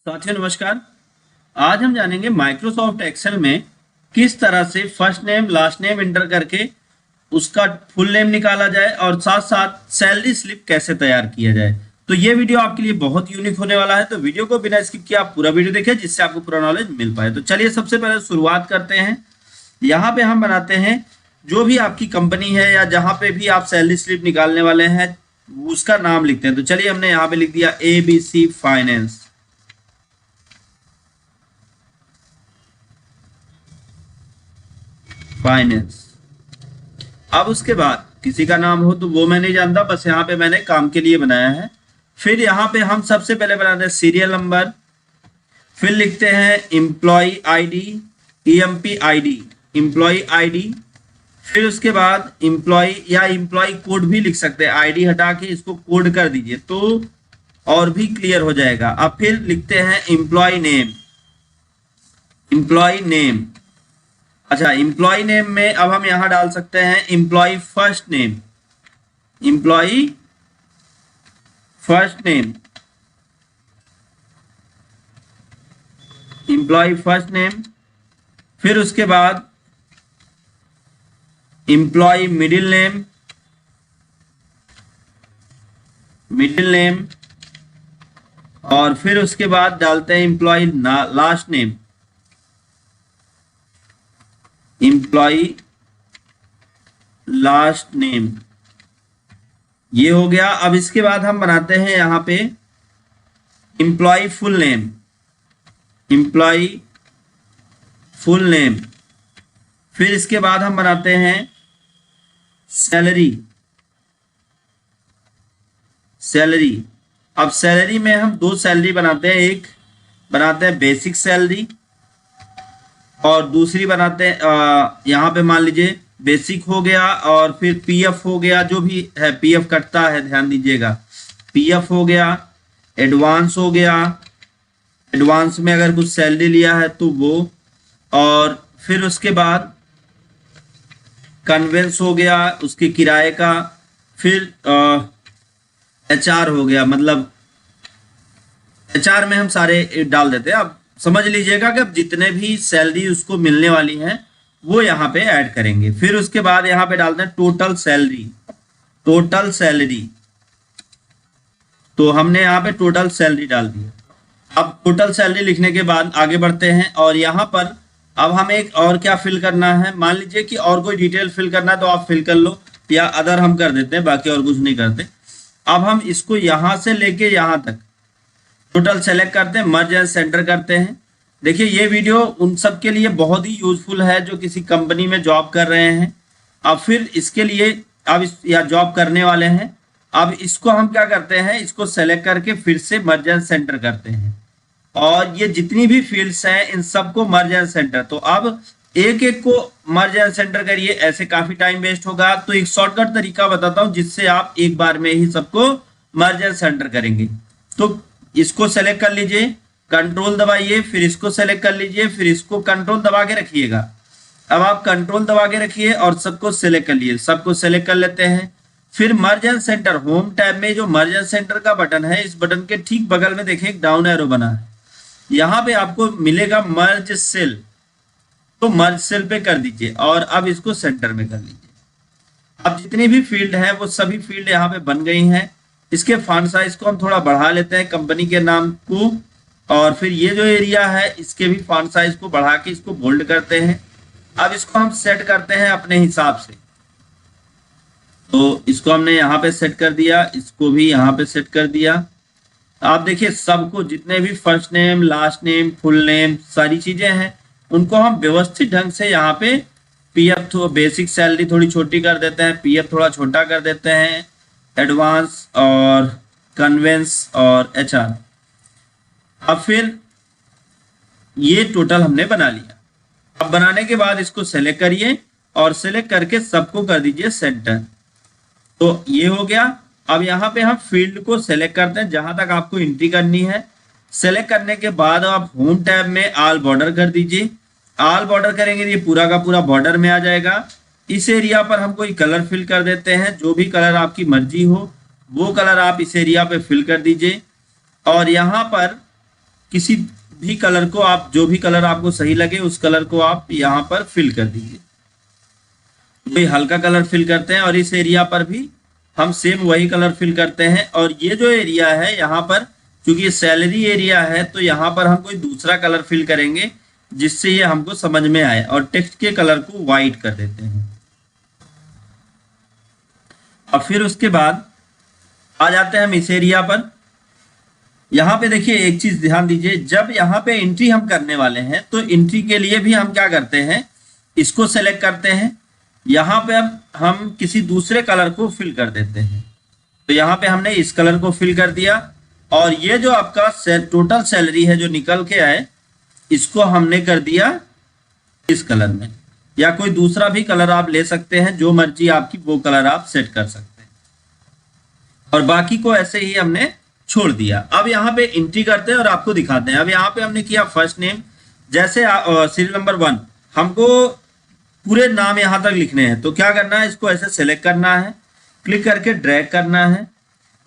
साथियों नमस्कार। आज हम जानेंगे माइक्रोसॉफ्ट एक्सेल में किस तरह से first name last name inter करके उसका फुल नेम निकाला जाए और साथ साथ सैलरी स्लिप कैसे तैयार किया जाए। तो ये वीडियो आपके लिए बहुत यूनिक होने वाला है, तो वीडियो को बिना स्किप किए आप पूरा वीडियो देखें जिससे आपको पूरा नॉलेज मिल पाए। तो चलिए सबसे पहले शुरुआत करते हैं। यहाँ पे हम बनाते हैं जो भी आपकी कंपनी है या जहाँ पे भी आप सैलरी स्लिप निकालने वाले हैं उसका नाम लिखते हैं। तो चलिए हमने यहाँ पे लिख दिया ABC फाइनेंस। अब उसके बाद किसी का नाम हो तो वो मैं नहीं जानता, बस यहाँ पे मैंने काम के लिए बनाया है। फिर यहाँ पे हम सबसे पहले बनाते हैं सीरियल नंबर, फिर लिखते हैं employ ID, EMP ID, employ ID. फिर उसके बाद एम्प्लॉय या एम्प्लॉय कोड भी लिख सकते हैं, आईडी हटा के इसको कोड कर दीजिए तो और भी क्लियर हो जाएगा। अब फिर लिखते हैं एम्प्लॉय नेम, एम्प्लॉय नेम। अच्छा, एम्प्लॉय नेम में अब हम यहां डाल सकते हैं employ first name, employ first name, employ first name. फिर उसके बाद employ middle name, middle name. और फिर उसके बाद डालते हैं employ last name, employ last name. ये हो गया। अब इसके बाद हम बनाते हैं यहां पे employ full name, employ full name. फिर इसके बाद हम बनाते हैं सैलरी, सैलरी। अब सैलरी में हम दो सैलरी बनाते हैं, एक बनाते हैं बेसिक सैलरी और दूसरी बनाते हैं यहाँ पे मान लीजिए बेसिक हो गया और फिर पीएफ हो गया, जो भी है पीएफ कटता है ध्यान दीजिएगा, पीएफ हो गया, एडवांस हो गया, एडवांस में अगर कुछ सैलरी लिया है तो वो, और फिर उसके बाद कन्वेंस हो गया उसके किराए का, फिर HR हो गया, मतलब HR में हम सारे डाल देते हैं। अब समझ लीजिएगा कि अब जितने भी सैलरी उसको मिलने वाली है वो यहाँ पे ऐड करेंगे। फिर उसके बाद यहाँ पे डालते हैं टोटल सैलरी, टोटल सैलरी। तो हमने यहाँ पे टोटल सैलरी डाल दी। अब टोटल सैलरी लिखने के बाद आगे बढ़ते हैं और यहाँ पर अब हमें एक और क्या फिल करना है, मान लीजिए कि और कोई डिटेल फिल करना है तो आप फिल कर लो या अदर हम कर देते हैं, बाकी और कुछ नहीं करते। अब हम इसको यहाँ से लेके यहाँ तक टोटल सेलेक्ट करते हैं, मर्ज एंड सेंटर करते हैं। देखिए ये वीडियो उन सब के लिए बहुत ही यूजफुल है जो किसी कंपनी में जॉब कर रहे हैं। अब फिर इसके लिए अब या जॉब करने वाले हैं, अब इसको हम क्या करते हैं, इसको सेलेक्ट करके फिर से मर्ज एंड सेंटर करते हैं और ये जितनी भी फील्ड्स हैं इन सबको मर्ज एंड सेंटर। तो अब एक एक को मर्ज एंड सेंटर करिए, ऐसे काफी टाइम वेस्ट होगा। तो एक शॉर्टकट तरीका बताता हूं जिससे आप एक बार में ही सबको मर्ज एंड सेंटर करेंगे। तो इसको सेलेक्ट कर लीजिए, कंट्रोल दबाइए, फिर इसको सेलेक्ट कर लीजिए, फिर इसको कंट्रोल दबा के रखिएगा। अब आप कंट्रोल दबा के रखिए और सबको सेलेक्ट कर लिए, सबको सेलेक्ट कर लेते हैं। फिर मर्ज एंड सेंटर होम टैब में जो मर्ज एंड सेंटर का बटन है, इस बटन के ठीक बगल में देखें एक डाउन एरो बना है, यहाँ पे आपको मिलेगा मर्ज सेल, तो मर्ज सेल पे कर दीजिए और अब इसको सेंटर में कर लीजिए। अब जितनी भी फील्ड है वो सभी फील्ड यहाँ पे बन गई हैं। इसके फॉन्ट साइज को हम थोड़ा बढ़ा लेते हैं कंपनी के नाम को, और फिर ये जो एरिया है इसके भी फॉन्ट साइज को बढ़ा के इसको बोल्ड करते हैं। अब इसको हम सेट करते हैं अपने हिसाब से, तो इसको हमने यहाँ पे सेट कर दिया, इसको भी यहाँ पे सेट कर दिया। आप देखिए सबको जितने भी first name last name full name सारी चीजें हैं उनको हम व्यवस्थित ढंग से यहाँ पे पीएफ तो बेसिक सैलरी थोड़ी छोटी कर देते हैं, पीएफ थोड़ा छोटा कर देते हैं, एडवांस और कन्वेंस और HR। अब फिर ये टोटल हमने बना लिया। अब बनाने के बाद इसको सेलेक्ट करिए और सेलेक्ट करके सबको कर दीजिए सेंटर। तो ये हो गया। अब यहाँ पे हम फील्ड को सेलेक्ट करते हैं जहां तक आपको एंट्री करनी है। सेलेक्ट करने के बाद आप होम टैब में ऑल बॉर्डर कर दीजिए। ऑल बॉर्डर करेंगे ये पूरा का पूरा बॉर्डर में आ जाएगा। इस एरिया पर हम कोई कलर फिल कर देते हैं, जो भी कलर आपकी मर्जी हो वो कलर आप इस एरिया पे फिल कर दीजिए। और यहाँ पर किसी भी कलर को आप, जो भी कलर आपको सही लगे उस कलर को आप यहाँ पर फिल कर दीजिए। कोई हल्का कलर फिल करते हैं और इस एरिया पर भी हम सेम वही कलर फिल करते हैं। और ये जो एरिया है यहाँ पर, क्योंकि ये सैलरी एरिया है, तो यहाँ पर हम कोई दूसरा कलर फिल करेंगे जिससे ये हमको समझ में आए, और टेक्स्ट के कलर को व्हाइट कर देते हैं। और फिर उसके बाद आ जाते हैं हम इस एरिया पर। यहाँ पे देखिए एक चीज ध्यान दीजिए, जब यहाँ पे एंट्री हम करने वाले हैं तो एंट्री के लिए भी हम क्या करते हैं, इसको सेलेक्ट करते हैं। यहाँ पे अब हम किसी दूसरे कलर को फिल कर देते हैं। तो यहाँ पे हमने इस कलर को फिल कर दिया, और ये जो आपका टोटल सैलरी है जो निकल के आए, इसको हमने कर दिया इस कलर में, या कोई दूसरा भी कलर आप ले सकते हैं, जो मर्जी आपकी वो कलर आप सेट कर सकते हैं। और बाकी को ऐसे ही हमने छोड़ दिया। अब यहाँ पे एंट्री करते हैं और आपको दिखाते हैं। अब यहाँ पे हमने किया फर्स्ट नेम, जैसे सीरियल नंबर 1 हमको पूरे नाम यहाँ तक लिखने हैं, तो क्या करना है, इसको ऐसे सेलेक्ट करना है, क्लिक करके ड्रैग करना है।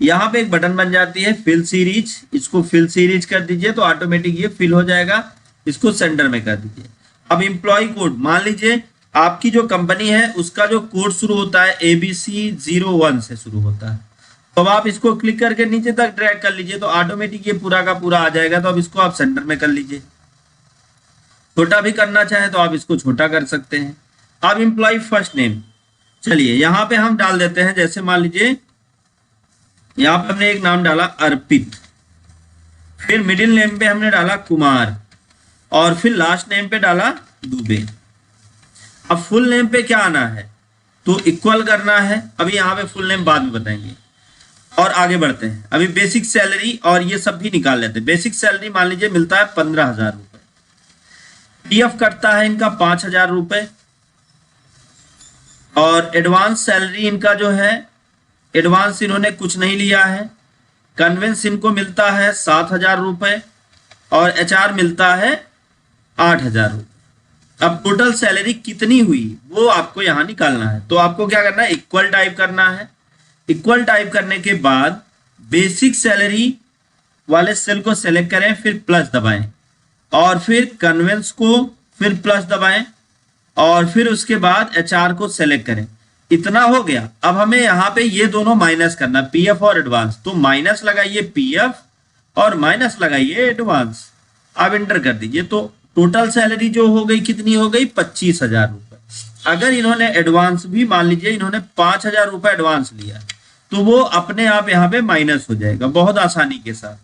यहाँ पे एक बटन बन जाती है फिल सीरीज, इसको फिल सीरीज कर दीजिए तो ऑटोमेटिक ये फिल हो जाएगा। इसको सेंटर में कर दीजिए। अब एम्प्लॉय कोड, मान लीजिए आपकी जो कंपनी है उसका जो कोड शुरू होता है ABC01 से शुरू होता है, तो अब आप इसको क्लिक करके नीचे तक ड्रैग कर लीजिए तो ऑटोमेटिक ये पूरा का पूरा आ जाएगा। तो अब इसको आप सेंटर में कर लीजिए। छोटा भी करना चाहें तो आप इसको छोटा कर सकते हैं। अब एम्प्लॉय फर्स्ट नेम, चलिए यहाँ पे हम डाल देते हैं, जैसे मान लीजिए यहाँ पे हमने एक नाम डाला अर्पित, फिर मिडिल नेम पे हमने डाला कुमार, और फिर लास्ट नेम पे डाला दुबे। अब फुल नेम पे क्या आना है, तो इक्वल करना है। अभी यहाँ पे फुल नेम बाद में बताएंगे। और आगे बढ़ते हैं, अभी बेसिक सैलरी और ये सब भी निकाल लेते हैं। बेसिक सैलरी मान लीजिए मिलता है 15,000 रुपए, पीएफ कटता है इनका 5,000 रुपए, और एडवांस सैलरी इनका जो है, एडवांस इन्होंने कुछ नहीं लिया है। कन्वेंस इनको मिलता है 7,000 रुपए, और एचआर मिलता है 8,000 रुपए। अब टोटल सैलरी कितनी हुई वो आपको यहां निकालना है। तो आपको क्या करना है, इक्वल टाइप करना है। इक्वल टाइप करने के बाद बेसिक सैलरी वाले सेल को सेलेक्ट करें, फिर प्लस दबाएं, और फिर कन्वेंस को फिर प्लस दबाएं, और फिर उसके बाद एचआर को सेलेक्ट करें। इतना हो गया। अब हमें यहाँ पे ये दोनों माइनस करना, पीएफ और एडवांस। तो माइनस लगाइए पीएफ और माइनस लगाइए एडवांस। अब एंटर कर दीजिए। तो टोटल सैलरी जो हो गई कितनी हो गई, 25,000 रुपए। अगर इन्होंने एडवांस भी, मान लीजिए इन्होंने 5,000 रुपए एडवांस लिया, तो वो अपने आप यहाँ पे माइनस हो जाएगा बहुत आसानी के साथ।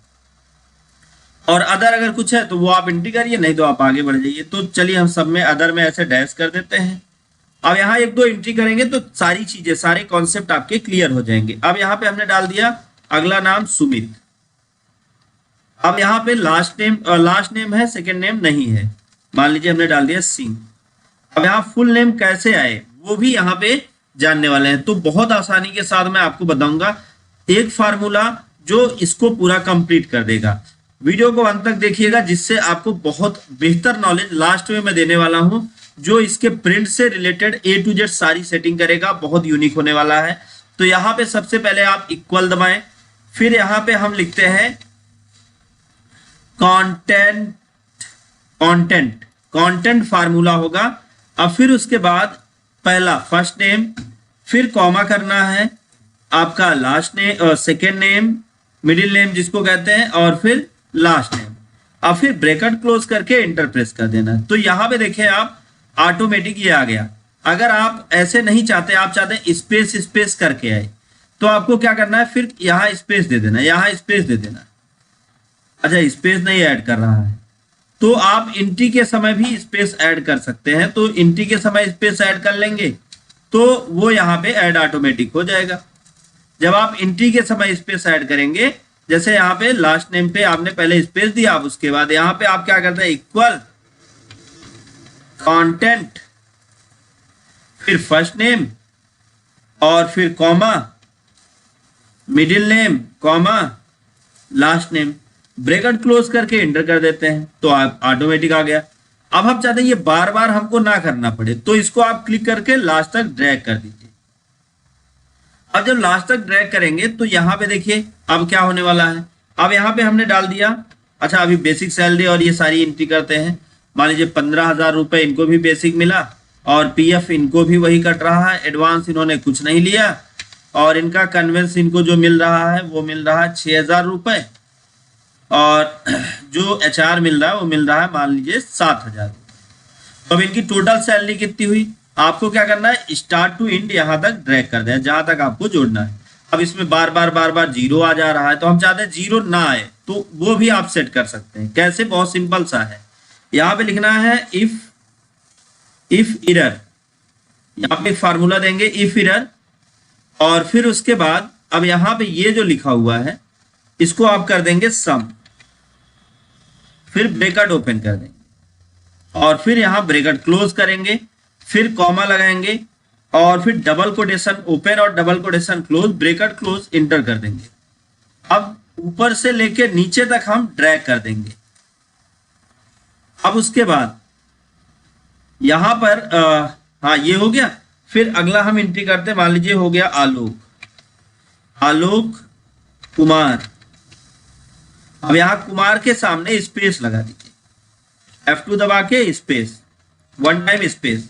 और अदर अगर कुछ है तो वो आप एंट्री करिए, नहीं तो आप आगे बढ़ जाइए। तो चलिए हम सब में अदर में ऐसे डैश कर देते हैं। अब यहाँ एक दो एंट्री करेंगे तो सारी चीजें, सारे कॉन्सेप्ट आपके क्लियर हो जाएंगे। अब यहाँ पे हमने डाल दिया अगला नाम सुमित। अब यहाँ पे लास्ट नेम है, सेकंड नेम नहीं है, मान लीजिए हमने डाल दिया सिंह। अब यहाँ फुल नेम कैसे आए वो भी यहाँ पे जानने वाले हैं। तो बहुत आसानी के साथ मैं आपको बताऊंगा एक फार्मूला जो इसको पूरा कंप्लीट कर देगा। वीडियो को अंत तक देखिएगा, जिससे आपको बहुत बेहतर नॉलेज लास्ट में मैं देने वाला हूं, जो इसके प्रिंट से रिलेटेड A to Z सारी सेटिंग करेगा। बहुत यूनिक होने वाला है। तो यहाँ पे सबसे पहले आप इक्वल दबाएं, फिर यहाँ पे हम लिखते हैं कंटेंट फार्मूला होगा। अब फिर उसके बाद पहला फर्स्ट नेम, फिर कॉमा करना है आपका last name, second name, middle name जिसको कहते हैं, और फिर लास्ट नेम। अब फिर ब्रैकेट क्लोज करके एंटर प्रेस कर देना। तो यहाँ पे देखें आप, ऑटोमेटिक ये आ गया। अगर आप ऐसे नहीं चाहते, आप चाहते हैं स्पेस स्पेस करके आए, तो आपको क्या करना है, फिर यहाँ स्पेस दे देना, यहाँ स्पेस दे देना। अच्छा, स्पेस नहीं ऐड कर रहा है तो आप एंट्री के समय भी स्पेस ऐड कर सकते हैं। तो एंट्री के समय स्पेस ऐड कर लेंगे तो वो यहाँ पे ऐड ऑटोमेटिक हो जाएगा। जब आप एंट्री के समय स्पेस ऐड करेंगे, जैसे यहाँ पे लास्ट नेम पे आपने पहले स्पेस दिया, आप उसके बाद यहाँ पे आप क्या करते हैं, इक्वल कंटेंट, फिर फर्स्ट नेम, और फिर comma, middle name, comma, last name, bracket close करके एंटर कर देते हैं। तो आप ऑटोमेटिक आ गया। अब हम चाहते हैं ये बार बार हमको ना करना पड़े, तो इसको आप क्लिक करके लास्ट तक ड्रैग कर दीजिए। अब जब लास्ट तक ड्रैग करेंगे तो यहाँ पे देखिए अब क्या होने वाला है। अब यहाँ पे हमने डाल दिया अच्छा अभी बेसिक सैलरी और ये सारी एंट्री करते हैं। मान लीजिए 15,000 रुपये इनको भी बेसिक मिला और पीएफ इनको भी वही कट रहा है, एडवांस इन्होंने कुछ नहीं लिया और इनका कन्वेंस इनको जो मिल रहा है वो मिल रहा है 6,000 रुपये और जो एचआर मिल रहा है वो मिल रहा है मान लीजिए 7,000। तो अब इनकी टोटल सैलरी कितनी हुई? आपको क्या करना है, स्टार्ट टू एंड यहाँ तक ड्रैग कर दें जहां तक आपको जोड़ना है। अब इसमें बार बार जीरो आ जा रहा है तो हम चाहते हैं जीरो ना आए, तो वो भी आप सेट कर सकते हैं। कैसे? बहुत सिंपल सा है। यहाँ पे लिखना है इफ एरर, यहाँ पे फार्मूला देंगे इफ एरर और फिर उसके बाद अब यहाँ पे ये जो लिखा हुआ है इसको आप कर देंगे सम, फिर ब्रैकेट ओपन कर देंगे और फिर यहाँ ब्रैकेट क्लोज करेंगे, फिर कॉमा लगाएंगे और फिर डबल कोटेशन ओपन और double quotation close, bracket close, inter कर देंगे। अब ऊपर से लेके नीचे तक हम ड्रैग कर देंगे। अब उसके बाद यहां पर हाँ ये हो गया। फिर अगला हम एंट्री करते, मान लीजिए हो गया आलोक कुमार। अब यहां कुमार के सामने स्पेस लगा दीजिए, F2 दबा के स्पेस, वन टाइम स्पेस,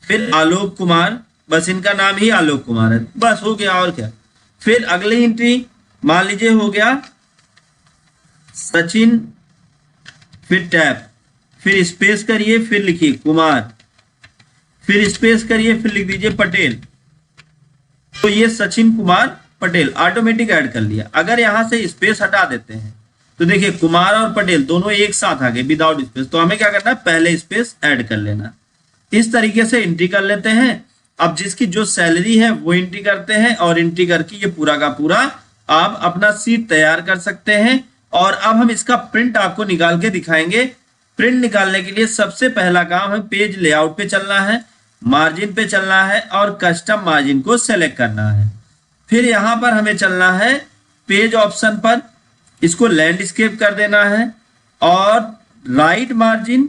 फिर आलोक कुमार, बस इनका नाम ही आलोक कुमार है, बस हो गया और क्या। फिर अगली एंट्री मान लीजिए हो गया सचिन, फिर टैब, फिर स्पेस करिए, फिर लिखिए कुमार, फिर स्पेस करिए, फिर लिख दीजिए पटेल। तो ये सचिन कुमार पटेल ऑटोमेटिक ऐड कर लिया। अगर यहां से स्पेस हटा देते हैं तो देखिए कुमार और पटेल दोनों एक साथ आ गए विदाउट स्पेस, तो हमें क्या करना है, पहले स्पेस ऐड कर लेना। इस तरीके से एंट्री कर लेते हैं। अब जिसकी जो सैलरी है वो एंट्री करते हैं और एंट्री करके ये पूरा का पूरा आप अपना सीट तैयार कर सकते हैं। और अब हम इसका प्रिंट आपको निकाल के दिखाएंगे। प्रिंट निकालने के लिए सबसे पहला काम है पेज लेआउट पे चलना है, मार्जिन पे चलना है और कस्टम मार्जिन को सेलेक्ट करना है। फिर यहां पर हमें चलना है पेज ऑप्शन पर, इसको लैंडस्केप कर देना है और राइट मार्जिन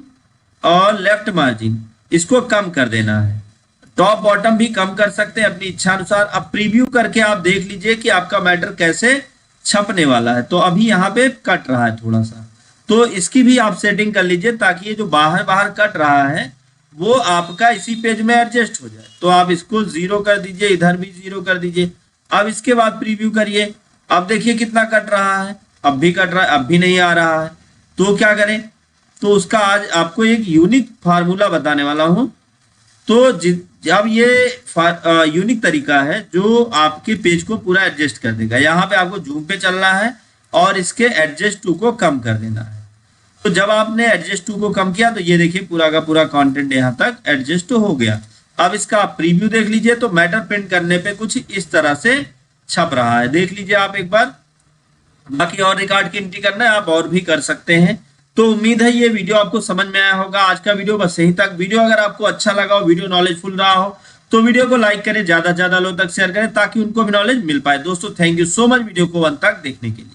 और लेफ्ट मार्जिन इसको कम कर देना है। टॉप बॉटम भी कम कर सकते हैं अपनी इच्छा अनुसार। अब प्रीव्यू करके आप देख लीजिए कि आपका मैटर कैसे छपने वाला है। तो अभी यहाँ पे कट रहा है थोड़ा सा, तो इसकी भी आप सेटिंग कर लीजिए ताकि ये जो बाहर बाहर कट रहा है वो आपका इसी पेज में एडजस्ट हो जाए। तो आप इसको 0 कर दीजिए, इधर भी 0 कर दीजिए। अब इसके बाद प्रीव्यू करिए, अब देखिए कितना कट रहा है, अब भी कट रहा है, अब भी नहीं आ रहा है। तो क्या करें, तो उसका आज आपको एक यूनिक फार्मूला बताने वाला हूं। तो जब ये यूनिक तरीका है जो आपके पेज को पूरा एडजस्ट कर देगा। यहाँ पे आपको जूम पे चलना है और इसके एडजस्ट टू को कम कर देना है। तो जब आपने एडजस्ट टू को कम किया तो ये देखिए पूरा का पूरा कंटेंट यहाँ तक एडजस्ट हो गया। अब इसका आप प्रीव्यू देख लीजिए तो मैटर प्रिंट करने पे कुछ इस तरह से छप रहा है, देख लीजिए आप एक बार। बाकी और रिकॉर्ड की एंट्री करना है आप और भी कर सकते हैं। तो उम्मीद है ये वीडियो आपको समझ में आया होगा। आज का वीडियो बस यहीं तक। वीडियो अगर आपको अच्छा लगा हो, वीडियो नॉलेजफुल रहा हो तो वीडियो को लाइक करें, ज्यादा से ज्यादा लोगों तक शेयर करें ताकि उनको भी नॉलेज मिल पाए। दोस्तों thank you so much video को अंत तक देखने के लिए।